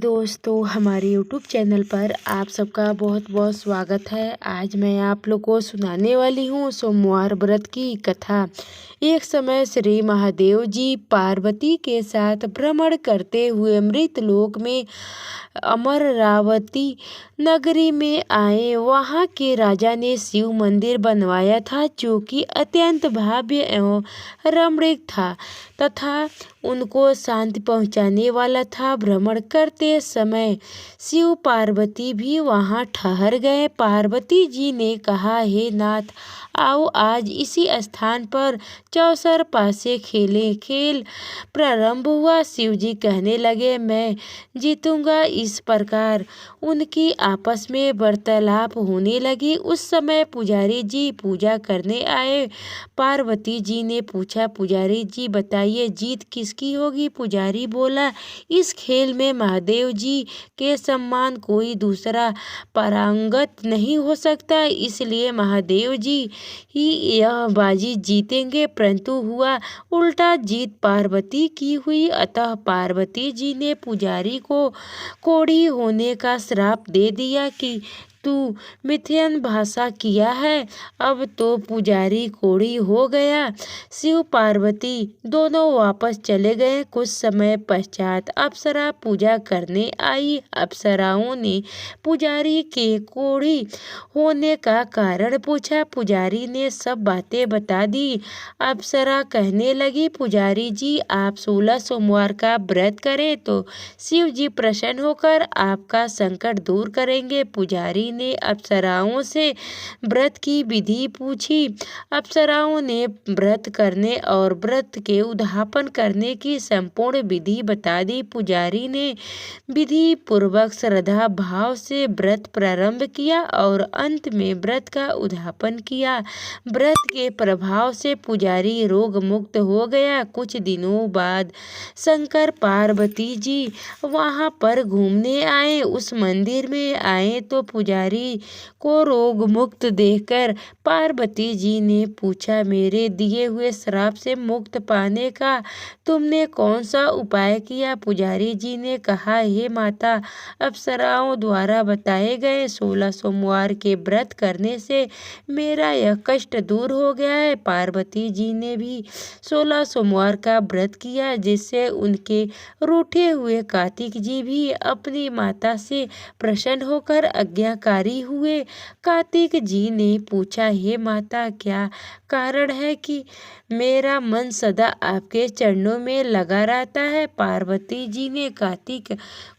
दोस्तों हमारे YouTube channel पर आप सबका बहुत बहुत स्वागत है। आज मैं आप लोग को सुनाने वाली हूँ सोमवार व्रत की कथा। एक समय श्री महादेव जी पार्वती के साथ भ्रमण करते हुए मृत लोक में अमरावती नगरी में आए। वहाँ के राजा ने शिव मंदिर बनवाया था जो कि अत्यंत भव्य एवं रमणीक था तथा उनको शांति पहुँचाने वाला था। भ्रमण करते समय शिव पार्वती भी वहाँ ठहर गए। पार्वती जी ने कहा, हे नाथ, आओ आज इसी स्थान पर चौसर पासे खेलें। खेल प्रारंभ हुआ। शिव जी कहने लगे, मैं जीतूंगा। इस प्रकार उनकी आपस में वार्तालाप होने लगी। उस समय पुजारी जी पूजा करने आए। पार्वती जी ने पूछा, पुजारी जी बताइए जीत किसकी होगी? पुजारी बोला, इस खेल में महादेव जी के समान कोई दूसरा पारंगत नहीं हो सकता, इसलिए महादेव जी ही यह बाजी जीतेंगे। परंतु हुआ उल्टा, जीत पार्वती की हुई। अतः पार्वती जी ने पुजारी को कोढ़ी होने का श्राप दे दिया कि तू मिथ्यन भाषा किया है। अब तो पुजारी कोढ़ी हो गया। शिव पार्वती दोनों वापस चले गए। कुछ समय पश्चात अप्सरा पूजा करने आई। अप्सराओं ने पुजारी के कोढ़ी होने का कारण पूछा। पुजारी ने सब बातें बता दी। अप्सरा कहने लगी, पुजारी जी आप 16 सोमवार का व्रत करें तो शिव जी प्रसन्न होकर आपका संकट दूर करेंगे। पुजारी ने अप्सराओं से व्रत की विधि पूछी। अप्सराओं ने व्रत करने और व्रत के उद्यापन करने की संपूर्ण विधि बता दी। पुजारी ने विधि पूर्वक श्रद्धा भाव से व्रत प्रारंभ किया और अंत में व्रत का उद्यापन किया। व्रत के प्रभाव से पुजारी रोग मुक्त हो गया। कुछ दिनों बाद शंकर पार्वती जी वहां पर घूमने आए। उस मंदिर में आए तो पुजारी को रोग मुक्त देखकर पार्वती जी ने पूछा, मेरे दिए हुए श्राप से मुक्त पाने का तुमने कौन सा उपाय किया? पुजारी जी ने कहा, हे माता, अप्सराओं द्वारा बताए गए 16 सोमवार के व्रत करने से मेरा यह कष्ट दूर हो गया है। पार्वती जी ने भी 16 सोमवार का व्रत किया, जिससे उनके रूठे हुए कार्तिक जी भी अपनी माता से प्रसन्न होकर आज्ञाकारी हुए। कार्तिक जी ने पूछा, हे माता, क्या कारण है कि मेरा मन सदा आपके चरणों में लगा रहता है? पार्वती जी ने कार्तिक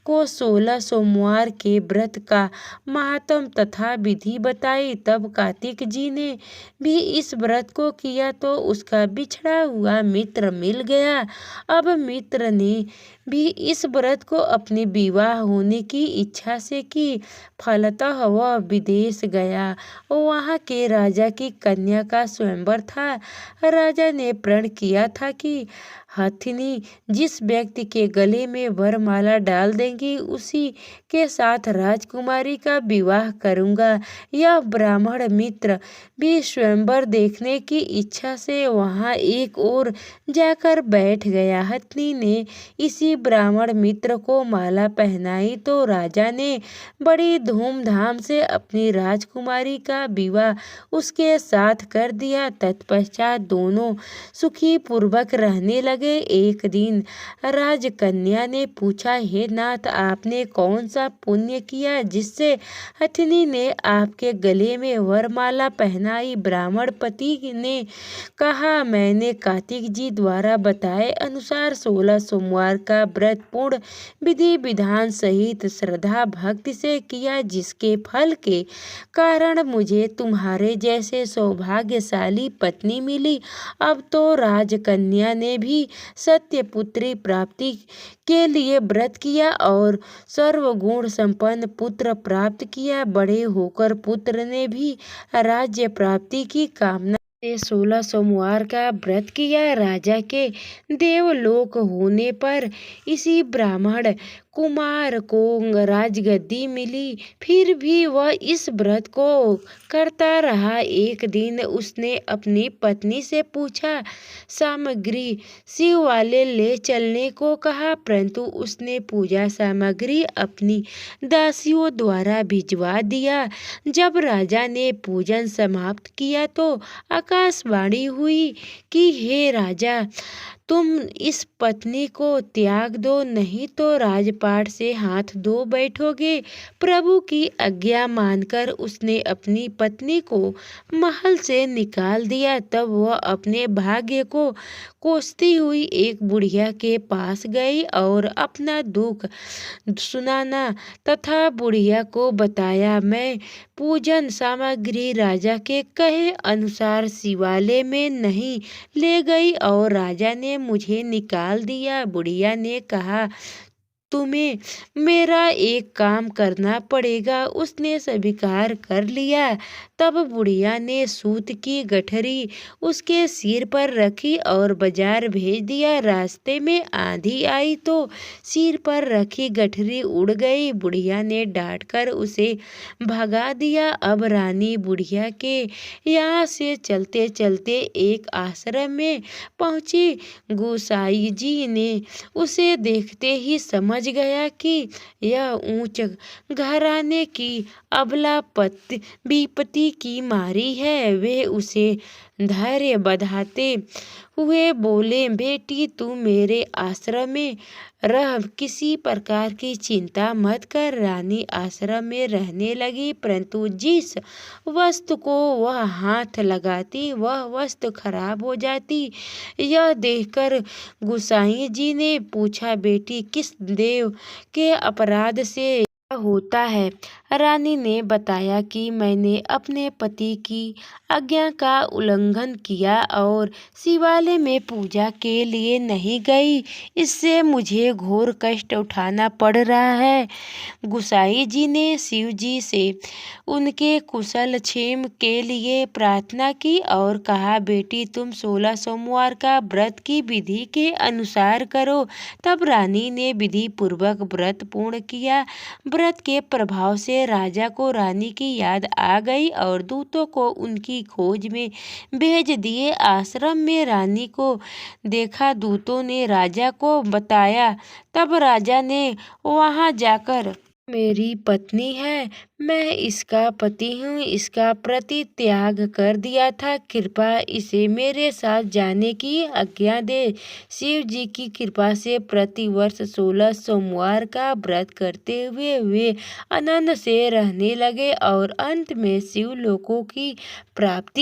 को 16 सोमवार के व्रत का महात्म तथा विधि बताई। तब कार्तिक जी ने भी इस व्रत को किया तो उसका बिछड़ा हुआ मित्र मिल गया। अब मित्र ने भी इस व्रत को अपने विवाह होने की इच्छा से की। फलतः वह विदेश गया। वहाँ के राजा की कन्या का स्वयंवर था। राजा ने प्रण किया था कि हथिनी जिस व्यक्ति के गले में वरमाला डाल देंगी उसी के साथ राजकुमारी का विवाह करूंगा। यह ब्राह्मण मित्र भी स्वयंवर देखने की इच्छा से वहां एक ओर जाकर बैठ गया। हथिनी ने इसी ब्राह्मण मित्र को माला पहनाई तो राजा ने बड़ी धूमधाम से अपनी राजकुमारी का विवाह उसके साथ कर दिया। तत्पश्चात दोनों सुखी पूर्वक रहने लगे। एक दिन राजकन्या ने पूछा, हे नाथ, आपने कौन सा पुण्य किया जिससे हथिनी ने आपके गले में वरमाला पहनाई? ब्राह्मण पति ने कहा, मैंने कार्तिक जी द्वारा बताए अनुसार 16 सोमवार का व्रत पूर्ण विधि विधान सहित श्रद्धा भक्ति से किया, जिसके फल के कारण मुझे तुम्हारे जैसे सौभाग्यशाली पत्नी मिली। अब तो राजकन्या ने भी सत्यपुत्री प्राप्ति के लिए व्रत किया और सर्वगुण संपन्न पुत्र प्राप्त किया। बड़े होकर पुत्र ने भी राज्य प्राप्ति की कामना से 16 सोमवार का व्रत किया। राजा के देवलोक होने पर इसी ब्राह्मण कुमार को राजगद्दी मिली, फिर भी वह इस व्रत को करता रहा। एक दिन उसने अपनी पत्नी से पूछा, सामग्री शिव वाले ले चलने को कहा, परंतु उसने पूजा सामग्री अपनी दासियों द्वारा भिजवा दिया। जब राजा ने पूजन समाप्त किया तो आकाशवाणी हुई कि हे राजा, तुम इस पत्नी को त्याग दो, नहीं तो राजपाट से हाथ धो बैठोगे। प्रभु की आज्ञा मानकर उसने अपनी पत्नी को महल से निकाल दिया। तब वह अपने भाग्य को कोसती हुई एक बुढ़िया के पास गई और अपना दुख सुनाना तथा बुढ़िया को बताया। मैं पूजन सामग्री राजा के कहे अनुसार शिवालय में नहीं ले गई और राजा ने मुझे निकाल दिया। बुढ़िया ने कहा, तुम्हें मेरा एक काम करना पड़ेगा। उसने स्वीकार कर लिया। तब बुढ़िया ने सूत की गठरी उसके सिर पर रखी और बाजार भेज दिया। रास्ते में आंधी आई तो सिर पर रखी गठरी उड़ गई। बुढ़िया ने डांटकर उसे भगा दिया। अब रानी बुढ़िया के यहाँ से चलते चलते एक आश्रम में पहुंची। गोसाई जी ने उसे देखते ही समझ गया कि यह ऊंच घराने की अबला विपत्ति की मारी है। वे उसे धैर्य बंधाते हुए बोले, बेटी तू मेरे आश्रम में रह, किसी प्रकार की चिंता मत कर। रानी आश्रम में रहने लगी, परंतु जिस वस्तु को वह हाथ लगाती वह वस्तु खराब हो जाती। यह देखकर गोसाई जी ने पूछा, बेटी किस देव के अपराध से होता है? रानी ने बताया कि मैंने अपने पति की आज्ञा का उल्लंघन किया और शिवालय में पूजा के लिए नहीं गई, इससे मुझे घोर कष्ट उठाना पड़ रहा है। गोसाई जी ने शिव जी से उनके कुशल क्षेम के लिए प्रार्थना की और कहा, बेटी तुम 16 सोमवार का व्रत की विधि के अनुसार करो। तब रानी ने विधि पूर्वक व्रत पूर्ण किया। व्रत के प्रभाव से राजा को रानी की याद आ गई और दूतों को उनकी खोज में भेज दिए। आश्रम में रानी को देखा, दूतों ने राजा को बताया। तब राजा ने वहां जाकर, मेरी पत्नी है, मैं इसका पति हूँ, इसका प्रति त्याग कर दिया था, कृपा इसे मेरे साथ जाने की आज्ञा दे। शिव जी की कृपा से प्रतिवर्ष 16 सोमवार का व्रत करते हुए वे आनंद से रहने लगे और अंत में शिव लोकों की प्राप्ति